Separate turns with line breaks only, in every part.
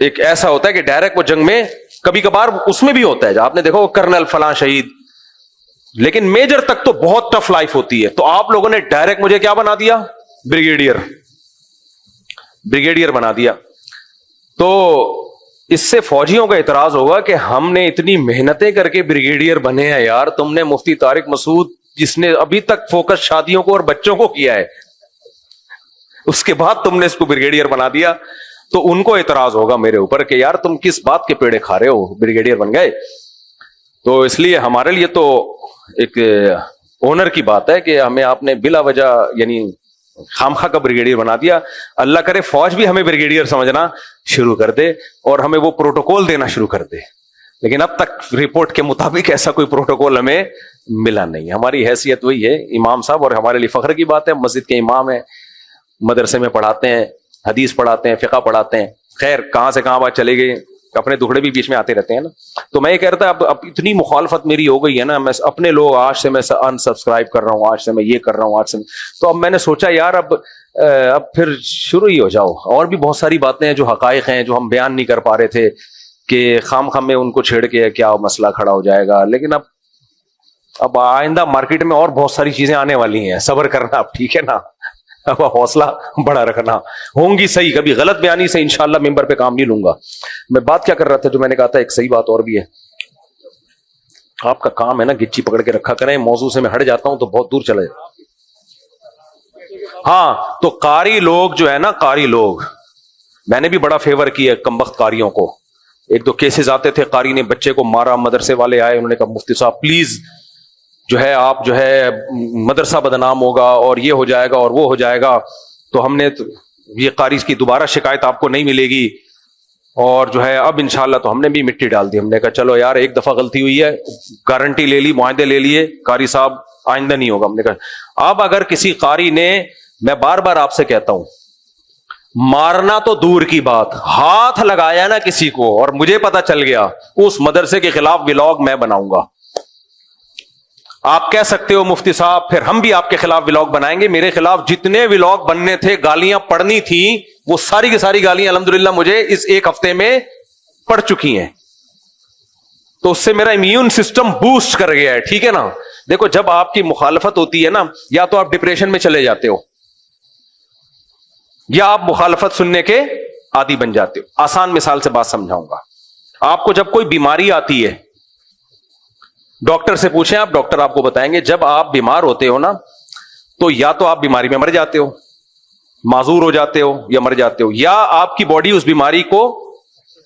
ایک ایسا ہوتا ہے کہ ڈائریکٹ وہ جنگ میں کبھی کبھار اس میں بھی ہوتا ہے, آپ نے دیکھو کرنل فلاں شہید, لیکن میجر تک تو بہت ٹف لائف ہوتی ہے. تو آپ لوگوں نے ڈائریکٹ مجھے کیا بنا دیا, بریگیڈیئر بنا دیا. تو اس سے فوجیوں کا اعتراض ہوگا کہ ہم نے اتنی محنتیں کر کے بریگیڈیئر بنے ہیں یار, تم نے مفتی طارق مسعود جس نے ابھی تک فوکس شادیوں کو اور بچوں کو کیا ہے, اس کے بعد تم نے اس کو بریگیڈیئر بنا دیا. تو ان کو اعتراض ہوگا میرے اوپر کہ یار تم کس بات کے پیڑے کھا رہے ہو, بریگیڈیئر بن گئے. تو اس لیے ہمارے لیے تو ایک آنر کی بات ہے کہ ہمیں آپ نے بلا وجہ یعنی خامخواہ کا بریگیڈیئر بنا دیا. اللہ کرے فوج بھی ہمیں بریگیڈیئر سمجھنا شروع کر دے اور ہمیں وہ پروٹوکول دینا شروع کر دے. لیکن اب تک رپورٹ کے مطابق ایسا کوئی پروٹوکول ہمیں ملا نہیں. ہماری حیثیت وہی ہے امام صاحب, اور ہمارے لیے فخر کی بات ہے مسجد کے امام ہیں, مدرسے میں پڑھاتے ہیں, حدیث پڑھاتے ہیں, فقہ پڑھاتے ہیں. خیر کہاں سے کہاں بات چلے گئی, اپنے دکھڑے بھی بیچ میں آتے رہتے ہیں نا. تو میں یہ کہہ رہا تھا اب اتنی مخالفت میری ہو گئی ہے نا, میں اپنے لوگ آج سے میں انسبسکرائب کر رہا ہوں, آج سے میں یہ کر رہا ہوں, آج سے تو اب میں نے سوچا یار اب پھر شروع ہی ہو جاؤ. اور بھی بہت ساری باتیں ہیں جو حقائق ہیں جو ہم بیان نہیں کر پا رہے تھے کہ خام میں ان کو چھیڑ کے کیا مسئلہ کھڑا ہو جائے گا. لیکن اب آئندہ مارکیٹ میں اور بہت ساری چیزیں آنے والی ہیں, صبر کرنا اب, ٹھیک ہے نا, اب حوصلہ بڑا رکھنا. ہوں گی صحیح, کبھی غلط بیانی سے انشاءاللہ ممبر پہ کام نہیں لوں گا. میں بات کیا کر رہا تھا, جو میں نے کہا تھا ایک صحیح بات اور بھی ہے. آپ کا کام ہے نا گچی پکڑ کے رکھا کریں, موضوع سے میں ہٹ جاتا ہوں تو بہت دور چلے جاتا. ہاں تو قاری لوگ جو ہے نا, قاری لوگ, میں نے بھی بڑا فیور کیا کمبخت قاریوں کو. ایک دو کیسز آتے تھے, قاری نے بچے کو مارا, مدرسے والے آئے, انہوں نے کہا مفتی صاحب پلیز جو ہے آپ جو ہے مدرسہ بدنام ہوگا اور یہ ہو جائے گا اور وہ ہو جائے گا. تو ہم نے یہ قاری کی دوبارہ شکایت آپ کو نہیں ملے گی, اور جو ہے اب انشاءاللہ تو ہم نے بھی مٹی ڈال دی. ہم نے کہا چلو یار ایک دفعہ غلطی ہوئی ہے, گارنٹی لے لی, معاہدے لے لیے, قاری صاحب آئندہ نہیں ہوگا. ہم نے کہا اب اگر کسی قاری نے, میں بار بار آپ سے کہتا ہوں, مارنا تو دور کی بات, ہاتھ لگایا نا کسی کو اور مجھے پتا چل گیا, اس مدرسے کے خلاف ولاگ میں بناؤں گا. آپ کہہ سکتے ہو مفتی صاحب پھر ہم بھی آپ کے خلاف ولاگ بنائیں گے. میرے خلاف جتنے ولاگ بننے تھے, گالیاں پڑنی تھی, وہ ساری کی ساری گالیاں الحمدللہ مجھے اس ایک ہفتے میں پڑ چکی ہیں. تو اس سے میرا امیون سسٹم بوسٹ کر گیا ہے, ٹھیک ہے نا. دیکھو جب آپ کی مخالفت ہوتی ہے نا, یا تو آپ ڈپریشن میں چلے جاتے ہو یا آپ مخالفت سننے کے عادی بن جاتے ہو. آسان مثال سے بات سمجھاؤں گا. آپ کو جب کوئی بیماری آتی ہے, ڈاکٹر سے پوچھیں آپ, ڈاکٹر آپ کو بتائیں گے جب آپ بیمار ہوتے ہو نا, تو یا تو آپ بیماری میں مر جاتے ہو, معذور ہو جاتے ہو یا مر جاتے ہو, یا آپ کی باڈی اس بیماری کو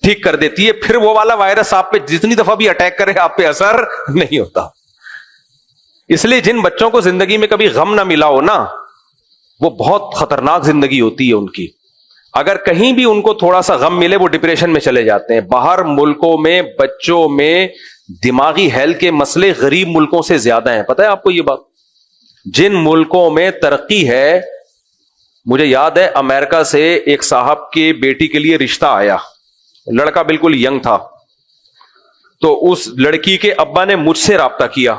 ٹھیک کر دیتی ہے, پھر وہ والا وائرس آپ پہ جتنی دفعہ بھی اٹیک کرے آپ پہ اثر نہیں ہوتا. اس لیے جن بچوں کو زندگی میں کبھی غم نہ ملا ہو نا, وہ بہت خطرناک زندگی ہوتی ہے ان کی. اگر کہیں بھی ان کو تھوڑا سا غم ملے وہ ڈپریشن میں چلے جاتے ہیں. باہر ملکوں میں بچوں میں دماغی ہیلتھ کے مسئلے غریب ملکوں سے زیادہ ہیں. پتہ ہے آپ کو یہ بات؟ جن ملکوں میں ترقی ہے, مجھے یاد ہے امریکہ سے ایک صاحب کے بیٹی کے لیے رشتہ آیا, لڑکا بالکل ینگ تھا, تو اس لڑکی کے ابا نے مجھ سے رابطہ کیا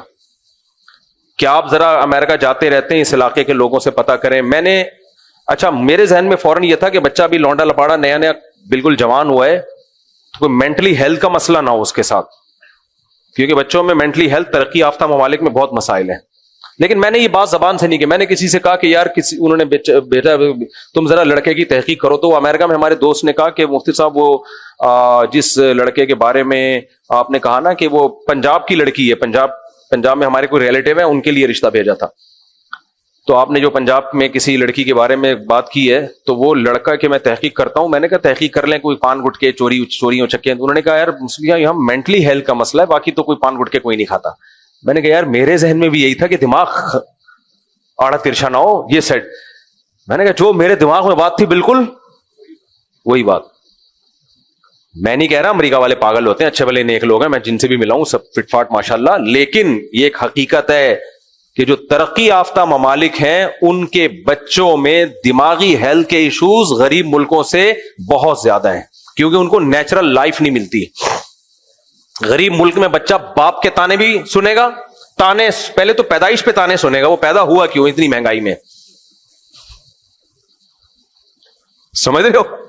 کہ آپ ذرا امریکہ جاتے رہتے ہیں, اس علاقے کے لوگوں سے پتہ کریں. میں نے اچھا, میرے ذہن میں فوراً یہ تھا کہ بچہ بھی لونڈا لپاڑا نیا نیا بالکل جوان ہوا ہے, تو کوئی مینٹلی ہیلتھ کا مسئلہ نہ ہو اس کے ساتھ, کیونکہ بچوں میں مینٹلی ہیلتھ ترقی یافتہ ممالک میں بہت مسائل ہیں. لیکن میں نے یہ بات زبان سے نہیں کی, میں نے کسی سے کہا کہ یار انہوں نے بیٹا تم ذرا لڑکے کی تحقیق کرو. تو امریکہ میں ہمارے دوست نے کہا کہ مفتی صاحب وہ جس لڑکے کے بارے میں آپ نے کہا نا کہ وہ پنجاب کی لڑکی ہے, پنجاب میں ہمارے کوئی ریلیٹیو ہے, ان کے لیے رشتہ بھیجا تھا. تو آپ نے جو پنجاب میں کسی لڑکی کے بارے میں بات کی ہے, تو وہ لڑکا کہ میں تحقیق کرتا ہوں. میں نے کہا تحقیق کر لیں, کوئی پان گٹکے چوریوں چکے. انہوں نے کہا یار یہاں مینٹلی ہیلتھ کا مسئلہ ہے, باقی تو کوئی پان گٹکے کوئی نہیں کھاتا. میں نے کہا یار میرے ذہن میں بھی یہی تھا کہ دماغ آڑا ترچھا نہ ہو, یہ سیٹ. میں نے کہا جو میرے دماغ میں بات تھی بالکل وہی بات. میں نہیں کہہ رہا امریکہ والے پاگل ہوتے ہیں, اچھے بھلے نیک لوگ ہیں, میں جن سے بھی ملا ہوں سب فٹ فاٹ ماشاءاللہ. لیکن یہ ایک حقیقت ہے کہ جو ترقی یافتہ ممالک ہیں ان کے بچوں میں دماغی ہیلتھ کے ایشوز غریب ملکوں سے بہت زیادہ ہیں, کیونکہ ان کو نیچرل لائف نہیں ملتی. غریب ملک میں بچہ باپ کے تانے بھی سنے گا, تانے پہلے تو پیدائش پہ تانے سنے گا, وہ پیدا ہوا کیوں اتنی مہنگائی میں, سمجھ رہے ہو؟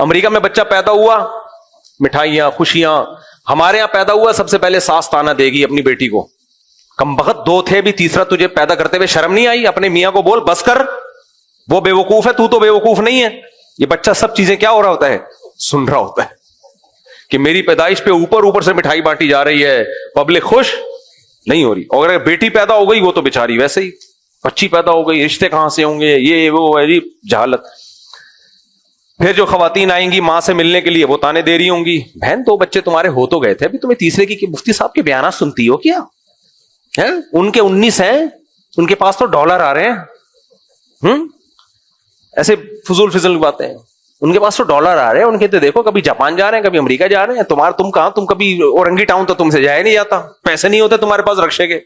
امریکہ میں بچہ پیدا ہوا, مٹھائیاں, خوشیاں. ہمارے یہاں پیدا ہوا, سب سے پہلے ساس تانا دے گی اپنی بیٹی کو, کم بخت 2 تھے بھی, تیسرا تجھے پیدا کرتے ہوئے شرم نہیں آئی؟ اپنے میاں کو بول بس کر, وہ بے وقوف ہے, تو بے وقوف نہیں ہے. یہ بچہ سب چیزیں کیا ہو رہا ہوتا ہے, سن رہا ہوتا ہے کہ میری پیدائش پہ اوپر سے مٹھائی بانٹی جا رہی ہے, پبلک خوش نہیں ہو رہی. اور اگر بیٹی پیدا ہو گئی وہ تو بیچاری ویسے ہی, بچی پیدا ہو گئی, رشتے کہاں سے ہوں گے, یہ وہ ہے جی جہالت. پھر جو خواتین آئیں گی ماں سے ملنے کے لیے وہ تانے دے رہی ہوں گی, بہن 2 بچے تمہارے ہو تو گئے تھے, ابھی تمہیں تیسرے کی مفتی صاحب کے بیانات سنتی ہو کیا؟ ان کے 19 ہیں, ان کے پاس تو $، آ رہے ہیں. ایسے فضول باتیں, ان کے پاس تو $، آ رہے ہیں, ان کے تو دیکھو کبھی جاپان جا رہے ہیں, کبھی امریکہ جا رہے ہیں. تم کہاں, تم کبھی اورنگی ٹاؤن تو تم سے جایا نہیں جاتا, پیسے نہیں ہوتے تمہارے پاس رکشے کے.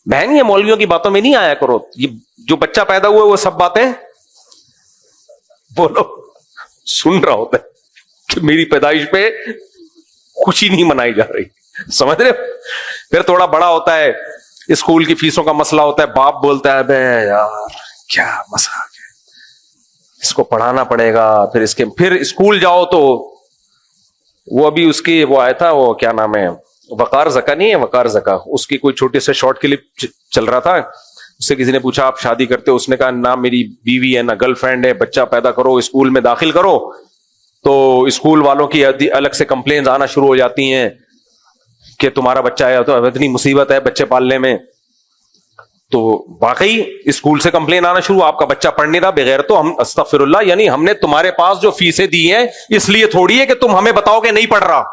بہن یہ مولویوں کی باتوں میں نہیں آیا کرو. یہ جو بچہ پیدا ہوا وہ سب باتیں بولو سن رہا ہوتا ہے کہ میری پیدائش پہ خوشی نہیں منائی جا رہی, سمجھ رہے؟ پھر تھوڑا بڑا ہوتا ہے, اسکول کی فیسوں کا مسئلہ ہوتا ہے, باپ بولتا ہے بے یار کیا مسئلہ ہے, اس کو پڑھانا پڑے گا. پھر اسکول جاؤ تو وہ ابھی اس کی وہ آیا تھا, وہ کیا نام ہے, وقار زکا نہیں ہے, وقار زکا, اس کی کوئی چھوٹے سے شارٹ کلپ چل رہا تھا. اس سے کسی نے پوچھا آپ شادی کرتے ہو؟ اس نے کہا نہ میری بیوی ہے نہ گرل فرینڈ ہے, بچہ پیدا کرو, اسکول میں داخل کرو تو اسکول والوں کی الگ سے کمپلینز آنا شروع ہو جاتی ہیں کہ تمہارا بچہ ہے تو اتنی مصیبت ہے بچے پالنے میں. تو واقعی اسکول سے کمپلین آنا شروع, آپ کا بچہ پڑھ نہیں رہا بغیر, تو ہم استغفر اللہ, یعنی ہم نے تمہارے پاس جو فیسیں دی ہیں اس لیے تھوڑی ہے کہ تم ہمیں بتاؤ کہ نہیں پڑھ رہا.